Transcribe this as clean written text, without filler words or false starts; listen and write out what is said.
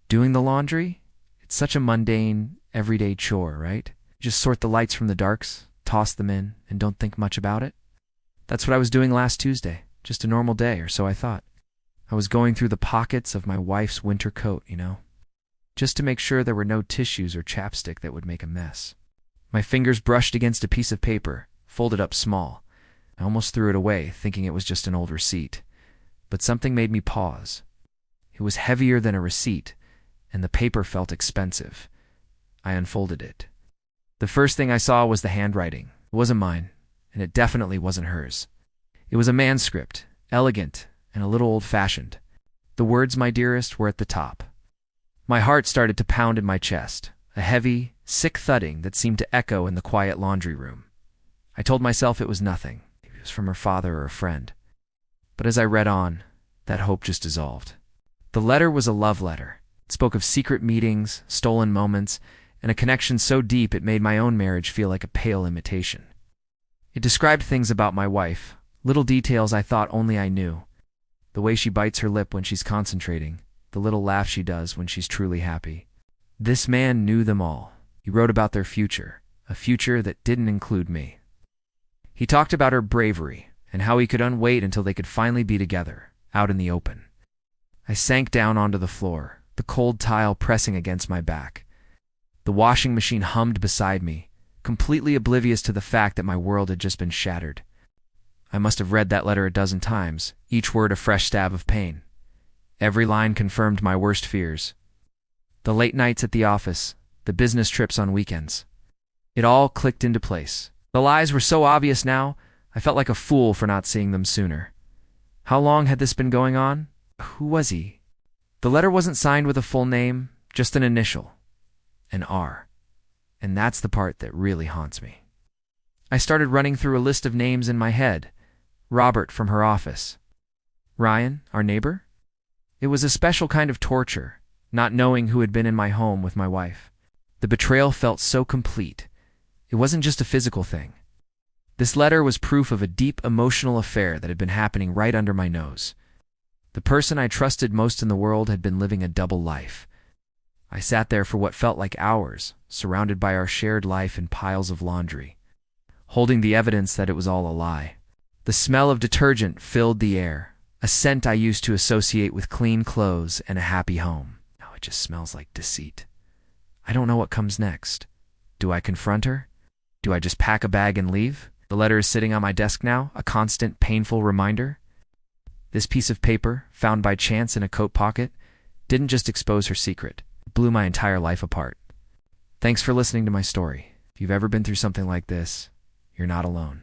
Doing the laundry? It's such a mundane, everyday chore, right? Just sort the lights from the darks, toss them in, and don't think much about it. That's what I was doing last Tuesday. Just a normal day, or so I thought. I was going through the pockets of my wife's winter coat, just to make sure there were no tissues or chapstick that would make a mess. My fingers brushed against a piece of paper, folded up small. I almost threw it away, thinking it was just an old receipt. But something made me pause. It was heavier than a receipt, and the paper felt expensive. I unfolded it. The first thing I saw was the handwriting. It wasn't mine, and it definitely wasn't hers. It was a manuscript, elegant and a little old-fashioned. The words, "my dearest," were at the top. My heart started to pound in my chest, a heavy, sick thudding that seemed to echo in the quiet laundry room. I told myself it was nothing. Maybe it was from her father or a friend. But as I read on, that hope just dissolved. The letter was a love letter. It spoke of secret meetings, stolen moments, and a connection so deep it made my own marriage feel like a pale imitation. It described things about my wife, little details I thought only I knew. The way she bites her lip when she's concentrating, the little laugh she does when she's truly happy. This man knew them all. He wrote about their future, a future that didn't include me. He talked about her bravery and how he couldn't wait until they could finally be together, out in the open. I sank down onto the floor, the cold tile pressing against my back. The washing machine hummed beside me, completely oblivious to the fact that my world had just been shattered. I must have read that letter a dozen times, each word a fresh stab of pain. Every line confirmed my worst fears. The late nights at the office, the business trips on weekends. It all clicked into place. The lies were so obvious now, I felt like a fool for not seeing them sooner. How long had this been going on? Who was he? The letter wasn't signed with a full name, just an initial. An R. And that's the part that really haunts me. I started running through a list of names in my head. Robert from her office. Ryan, our neighbor? It was a special kind of torture, not knowing who had been in my home with my wife. The betrayal felt so complete. It wasn't just a physical thing. This letter was proof of a deep emotional affair that had been happening right under my nose. The person I trusted most in the world had been living a double life. I sat there for what felt like hours, surrounded by our shared life and piles of laundry, holding the evidence that it was all a lie. The smell of detergent filled the air, a scent I used to associate with clean clothes and a happy home. Now it just smells like deceit. I don't know what comes next. Do I confront her? Do I just pack a bag and leave? The letter is sitting on my desk now, a constant, painful reminder. This piece of paper, found by chance in a coat pocket, didn't just expose her secret. It blew my entire life apart. Thanks for listening to my story. If you've ever been through something like this, you're not alone.